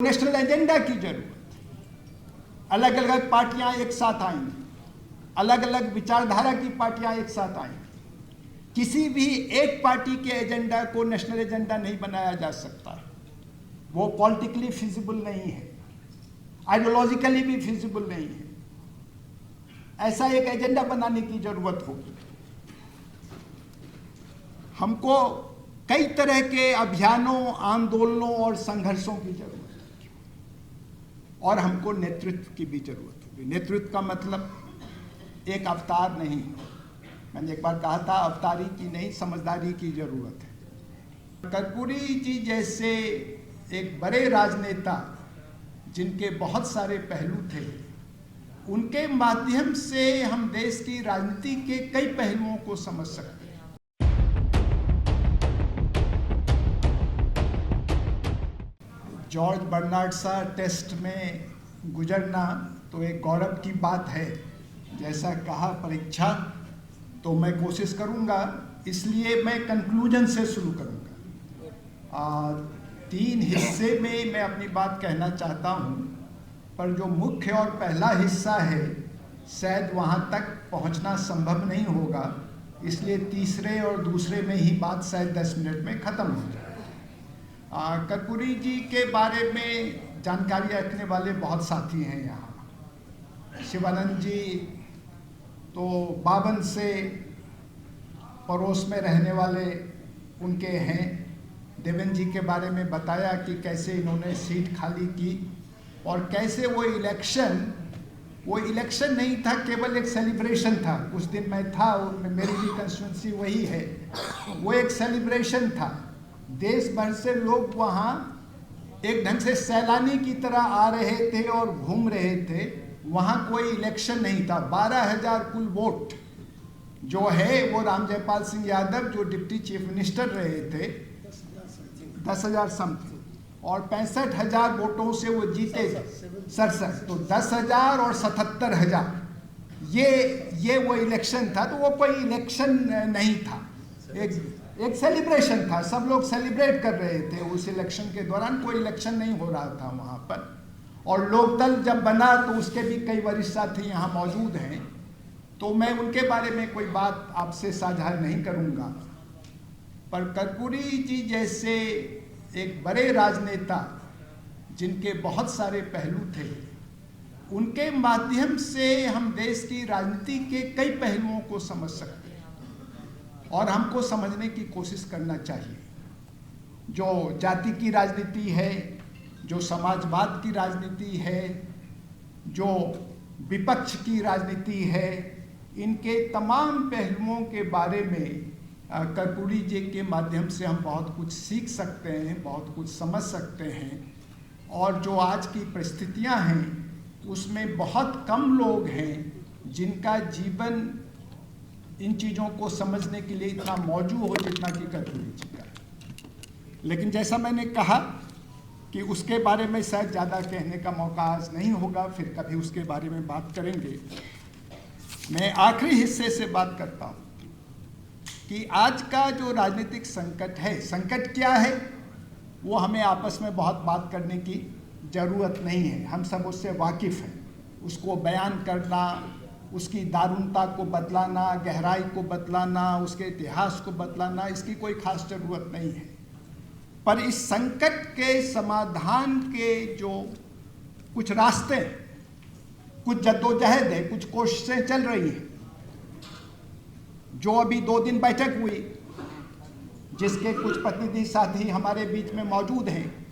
National agenda की जरूरत है। अलग अलग पार्टियां एक साथ आएंगी, अलग अलग विचारधारा की पार्टियां एक साथ आएंगी। किसी भी एक पार्टी के एजेंडा को नेशनल एजेंडा नहीं बनाया जा सकता है। वो पॉलिटिकली फिजिबल नहीं है, आइडियोलॉजिकली भी फिजिबल नहीं है। ऐसा एक एजेंडा बनाने की जरूरत होगी। हमको कई तरह के अभियानों, आंदोलनों और संघर्षों की जरूरत है और हमको नेतृत्व की भी जरूरत होगी। नेतृत्व का मतलब एक अवतार नहीं, मैंने एक बार कहा था अवतारी की नहीं, समझदारी की जरूरत है। कर्पूरी जी जैसे एक बड़े राजनेता जिनके बहुत सारे पहलू थे, उनके माध्यम से हम देश की राजनीति के कई पहलुओं को समझ सकते हैं। जॉर्ज बर्नार्ड सा टेस्ट में गुजरना तो एक गौरव की बात है। जैसा कहा परीक्षा, तो मैं कोशिश करूंगा, इसलिए मैं कंक्लूजन से शुरू करूंगा। 3 हिस्से में मैं अपनी बात कहना चाहता हूं, पर जो मुख्य और पहला हिस्सा है शायद वहां तक पहुंचना संभव नहीं होगा, इसलिए तीसरे और दूसरे में ही बात शायद 10 मिनट में खत्म हो जाए। कर्पूरी जी के बारे में जानकारी रखने वाले बहुत साथी हैं यहाँ। शिवानंद जी तो 52 से पड़ोस में रहने वाले उनके हैं। देवेंद्र जी के बारे में बताया कि कैसे इन्होंने सीट खाली की और कैसे वो इलेक्शन नहीं था, केवल एक सेलिब्रेशन था। उस दिन मैं था, मेरी भी कंस्टिट्यूंसी वही है। वो एक सेलिब्रेशन था। देश भर से लोग वहाँ एक ढंग से सैलानी की तरह आ रहे थे और घूम रहे थे। वहाँ कोई इलेक्शन नहीं था। 12,000 कुल वोट जो है वो राम जयपाल सिंह यादव जो डिप्टी चीफ मिनिस्टर रहे थे, 10,000 समथिंग, और 65,000 वोटों से वो जीते 67। तो 10,000 और 77,000 ये वो इलेक्शन था। तो वो कोई इलेक्शन नहीं था, एक सेलिब्रेशन था। सब लोग सेलिब्रेट कर रहे थे उस इलेक्शन के दौरान। कोई इलेक्शन नहीं हो रहा था वहाँ पर। और लोकदल जब बना तो उसके भी कई वरिष्ठ साथी यहाँ मौजूद हैं, तो मैं उनके बारे में कोई बात आपसे साझा नहीं करूँगा। पर कर्पूरी जी जैसे एक बड़े राजनेता जिनके बहुत सारे पहलू थे, उनके माध्यम से हम देश की राजनीति के कई पहलुओं को समझ सकते हैं और हमको समझने की कोशिश करना चाहिए। जो जाति की राजनीति है, जो समाजवाद की राजनीति है, जो विपक्ष की राजनीति है, इनके तमाम पहलुओं के बारे में कर्पूरी जी के माध्यम से हम बहुत कुछ सीख सकते हैं, बहुत कुछ समझ सकते हैं। और जो आज की परिस्थितियां हैं उसमें बहुत कम लोग हैं जिनका जीवन इन चीज़ों को समझने के लिए इतना मौजूद हो जितना कि कर्पूरी जी का। लेकिन जैसा मैंने कहा कि उसके बारे में शायद ज़्यादा कहने का मौका आज नहीं होगा, फिर कभी उसके बारे में बात करेंगे। मैं आखिरी हिस्से से बात करता हूँ कि आज का जो राजनीतिक संकट है, संकट क्या है वो हमें आपस में बहुत बात करने की ज़रूरत नहीं है। हम सब उससे वाकिफ़ हैं। उसको बयान करना, उसकी दारुणता को बतलाना, गहराई को बतलाना, उसके इतिहास को बतलाना, इसकी कोई खास ज़रूरत नहीं है। पर इस संकट के समाधान के जो कुछ रास्ते, कुछ जद्दोजहद है, कुछ कोशिशें चल रही हैं। जो अभी 2 दिन बैठक हुई, जिसके कुछ प्रतिनिधि साथी हमारे बीच में मौजूद हैं,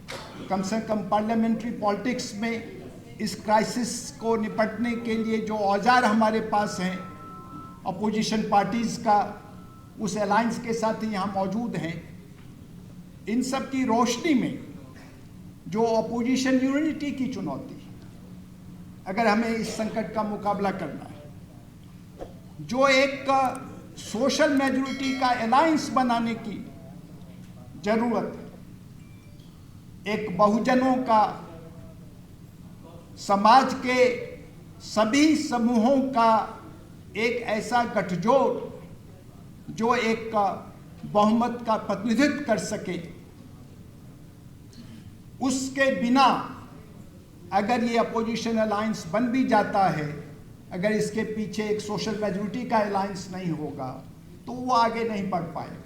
कम से कम पार्लियामेंट्री पॉलिटिक्स में इस क्राइसिस को निपटने के लिए जो औजार हमारे पास हैं, अपोजिशन पार्टीज़ का उस अलायंस के साथ ही यहाँ मौजूद हैं। इन सब की रोशनी में जो अपोजिशन यूनिटी की चुनौती, अगर हमें इस संकट का मुकाबला करना है, जो एक सोशल मेजॉरिटी का अलायंस बनाने की ज़रूरत है, एक बहुजनों का, समाज के सभी समूहों का एक ऐसा गठजोड़ जो एक बहुमत का प्रतिनिधित्व कर सके, उसके बिना अगर ये अपोजिशन अलायंस बन भी जाता है, अगर इसके पीछे एक सोशल मेजॉरिटी का अलायंस नहीं होगा तो वो आगे नहीं बढ़ पाएगा।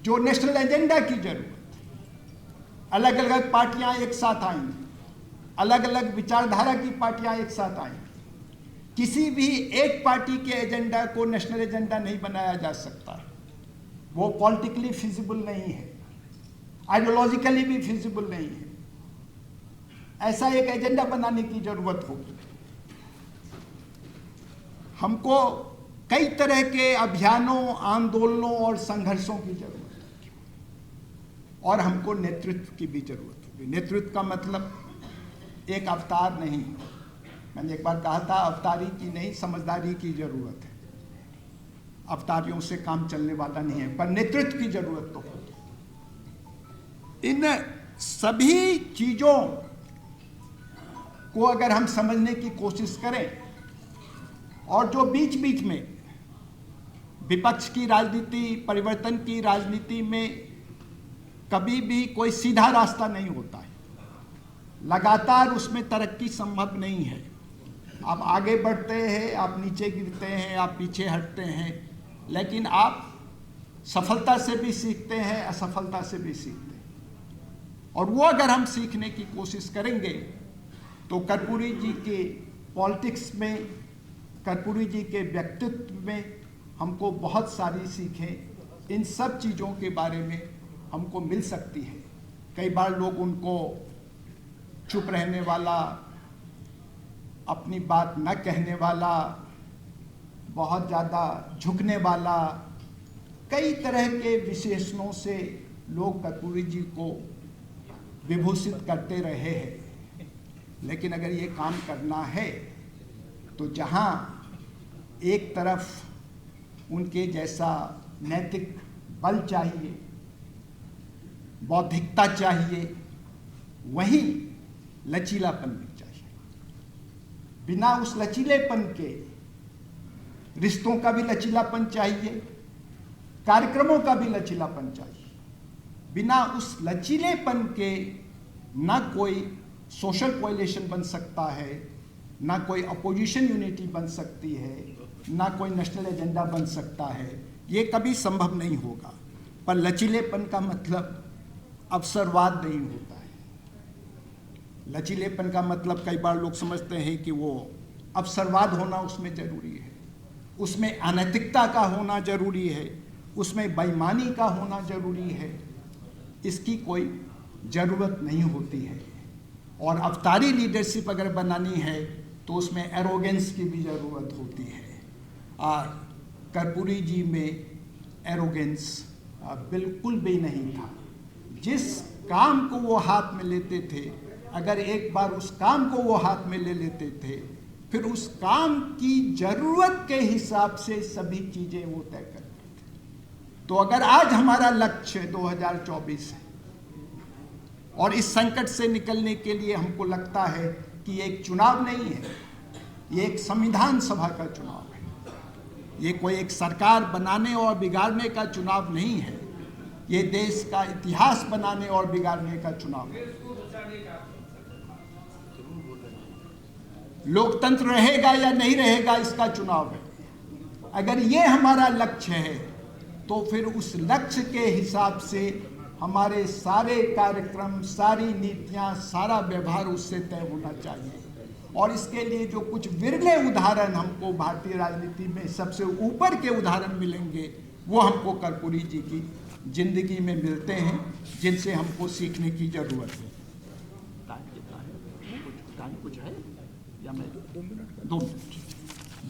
जो नेशनल एजेंडा की जरूरत, अलग अलग पार्टियां एक साथ आएंगी, अलग अलग विचारधारा की पार्टियां एक साथ आएंगी। किसी भी एक पार्टी के एजेंडा को नेशनल एजेंडा नहीं बनाया जा सकता, वो पॉलिटिकली फिजिबल नहीं है, आइडियोलॉजिकली भी फिजिबल नहीं है। ऐसा एक एजेंडा बनाने की जरूरत होगी। हमको कई तरह के अभियानों, आंदोलनों और संघर्षों की जरूरत होगी, और हमको नेतृत्व की भी जरूरत होगी। नेतृत्व का मतलब एक अवतार नहीं, मैंने एक बार कहा था अवतारी की नहीं, समझदारी की जरूरत है। अवतारियों से काम चलने वाला नहीं है, पर नेतृत्व की जरूरत तो होगी। इन सभी चीजों को अगर हम समझने की कोशिश करें, और जो बीच बीच में विपक्ष की राजनीति, परिवर्तन की राजनीति में कभी भी कोई सीधा रास्ता नहीं होता है, लगातार उसमें तरक्की संभव नहीं है। आप आगे बढ़ते हैं, आप नीचे गिरते हैं, आप पीछे हटते हैं, लेकिन आप सफलता से भी सीखते हैं, असफलता से भी सीखते हैं। और वो अगर हम सीखने की कोशिश करेंगे तो कर्पूरी जी के पॉलिटिक्स में, कर्पूरी जी के व्यक्तित्व में हमको बहुत सारी सीखें इन सब चीज़ों के बारे में हमको मिल सकती है। कई बार लोग उनको चुप रहने वाला, अपनी बात न कहने वाला, बहुत ज़्यादा झुकने वाला, कई तरह के विशेषणों से लोग कर्पूरी जी को विभूषित करते रहे हैं। लेकिन अगर ये काम करना है तो जहाँ एक तरफ उनके जैसा नैतिक बल चाहिए, बौद्धिकता चाहिए, वहीं लचीलापन भी चाहिए। बिना उस लचीलेपन के, रिश्तों का भी लचीलापन चाहिए, कार्यक्रमों का भी लचीलापन चाहिए। बिना उस लचीलेपन के ना कोई सोशल कोएलिशन बन सकता है, ना कोई अपोजिशन यूनिटी बन सकती है, ना कोई नेशनल एजेंडा बन सकता है। ये कभी संभव नहीं होगा। पर लचीलेपन का मतलब अवसरवाद नहीं होता है। लचीलेपन का मतलब कई बार लोग समझते हैं कि वो अवसरवाद होना उसमें जरूरी है, उसमें अनैतिकता का होना जरूरी है, उसमें बेईमानी का होना जरूरी है। इसकी कोई ज़रूरत नहीं होती है। और अवतारी लीडरशिप अगर बनानी है तो उसमें एरोगेंस की भी ज़रूरत होती है। कर्पूरी जी में एरोगेंस बिल्कुल भी नहीं था। जिस काम को वो हाथ में लेते थे, अगर एक बार उस काम को वो हाथ में ले लेते थे, फिर उस काम की ज़रूरत के हिसाब से सभी चीज़ें वो तय करते थे। तो अगर आज हमारा लक्ष्य 2024 है और इस संकट से निकलने के लिए हमको लगता है कि एक चुनाव नहीं है, ये एक संविधान सभा का चुनाव है, ये कोई एक सरकार बनाने और बिगाड़ने का चुनाव नहीं है, ये देश का इतिहास बनाने और बिगाड़ने का चुनाव है। लोकतंत्र रहेगा या नहीं रहेगा इसका चुनाव है। अगर ये हमारा लक्ष्य है तो फिर उस लक्ष्य के हिसाब से हमारे सारे कार्यक्रम, सारी नीतियां, सारा व्यवहार उससे तय होना चाहिए। और इसके लिए जो कुछ विरले उदाहरण हमको भारतीय राजनीति में सबसे ऊपर के उदाहरण मिलेंगे, वो हमको कर्पूरी जी की जिंदगी में मिलते हैं, जिनसे हमको सीखने की जरूरत है। टाइम कुछ है या मैं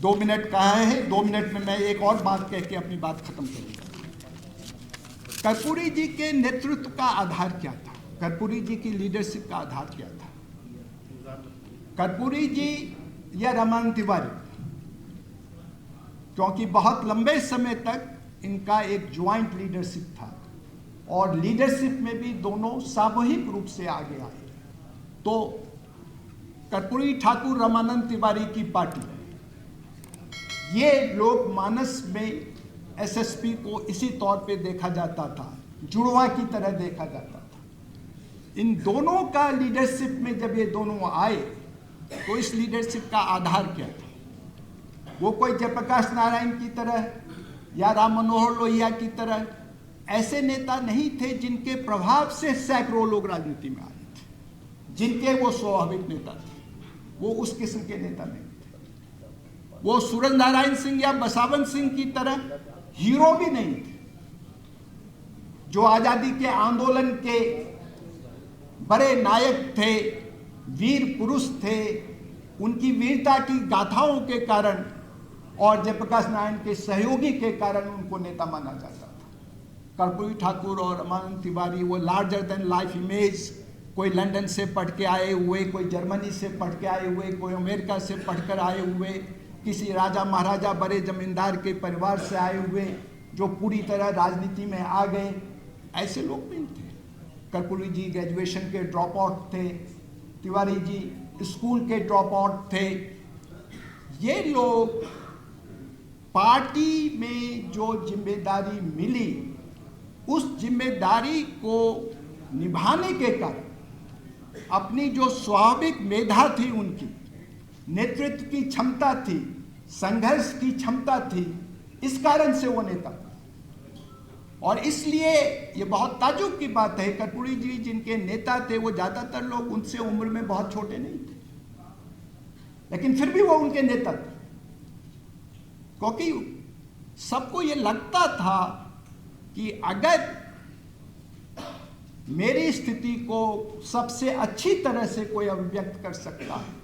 2 मिनट कहा है। 2 मिनट में मैं एक और बात कह के अपनी बात खत्म करूंगा। कर्पूरी जी के नेतृत्व का आधार क्या था? कर्पूरी जी की लीडरशिप का आधार क्या था? कर्पूरी जी या रामानंद तिवारी, क्योंकि बहुत लंबे समय तक इनका एक ज्वाइंट लीडरशिप था और लीडरशिप में भी दोनों सामूहिक रूप से आगे आए। तो कर्पूरी ठाकुर रामानंद तिवारी की पार्टी, ये लोकमानस में एसएसपी को इसी तौर पे देखा जाता था, जुड़वा की तरह देखा जाता था। इन दोनों का लीडरशिप में जब ये दोनों आए तो इस लीडरशिप का आधार क्या था? वो कोई जयप्रकाश नारायण की तरह या राम मनोहर लोहिया की तरह ऐसे नेता नहीं थे जिनके प्रभाव से सैकड़ों लोग राजनीति में आए थे, जिनके वो स्वाभाविक नेता थे। वो उस किस्म के नेता नहीं थे। वो सूरज नारायण सिंह या बसावंत सिंह की तरह हीरो भी नहीं थे, जो आजादी के आंदोलन के बड़े नायक थे, वीर पुरुष थे। उनकी वीरता की गाथाओं के कारण और जयप्रकाश नारायण के सहयोगी के कारण उनको नेता माना जाता था। कर्पूरी ठाकुर और रमानंद तिवारी वो लार्जर देन लाइफ इमेज, कोई लंदन से पढ़ के आए हुए, कोई जर्मनी से पढ़ के आए हुए, कोई अमेरिका से पढ़कर आए हुए, किसी राजा महाराजा बड़े जमींदार के परिवार से आए हुए जो पूरी तरह राजनीति में आ गए, ऐसे लोग नहीं थे। कर्पूरी जी ग्रेजुएशन के ड्रॉप आउट थे, तिवारी जी स्कूल के ड्रॉप आउट थे। ये लोग पार्टी में जो जिम्मेदारी मिली उस जिम्मेदारी को निभाने के कारण अपनी जो स्वाभाविक मेधा थी, उनकी नेतृत्व की क्षमता थी, संघर्ष की क्षमता थी, इस कारण से वो नेता। और इसलिए ये बहुत ताज्जुब की बात है, कर्पूरी जी जिनके नेता थे वो ज्यादातर लोग उनसे उम्र में बहुत छोटे नहीं थे, लेकिन फिर भी वो उनके नेता थे, क्योंकि सबको ये लगता था कि अगर मेरी स्थिति को सबसे अच्छी तरह से कोई अभिव्यक्त कर सकता है,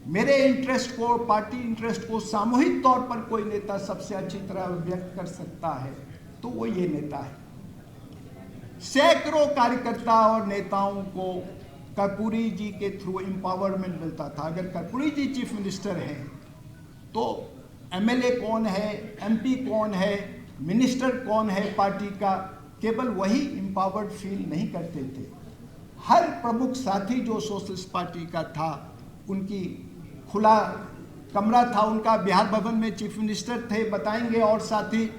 मेरे इंटरेस्ट को, पार्टी इंटरेस्ट को सामूहिक तौर पर कोई नेता सबसे अच्छी तरह अभिव्यक्त कर सकता है, तो वो ये नेता है। सैकड़ों कार्यकर्ता और नेताओं को कर्पूरी जी के थ्रू एम्पावरमेंट मिलता था। अगर कर्पूरी जी चीफ मिनिस्टर हैं तो एमएलए कौन है, एमपी कौन है, मिनिस्टर कौन है पार्टी का, केवल वही एम्पावर्ड फील नहीं करते थे। हर प्रमुख साथी जो सोशलिस्ट पार्टी का था, उनकी खुला कमरा था उनका, बिहार भवन में चीफ मिनिस्टर थे बताएंगे, और साथी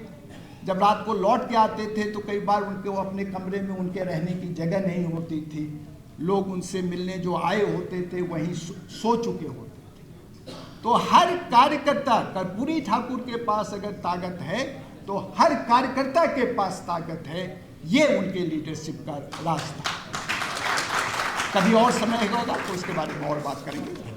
जब रात को लौट के आते थे तो कई बार उनके वो अपने कमरे में उनके रहने की जगह नहीं होती थी, लोग उनसे मिलने जो आए होते थे वहीं सो चुके होते थे। तो हर कार्यकर्ता, कर्पूरी ठाकुर के पास अगर ताकत है तो हर कार्यकर्ता के पास ताकत है। ये उनके लीडरशिप का रास्ता। कभी और समय होगा तो इसके बारे में और बात करेंगे।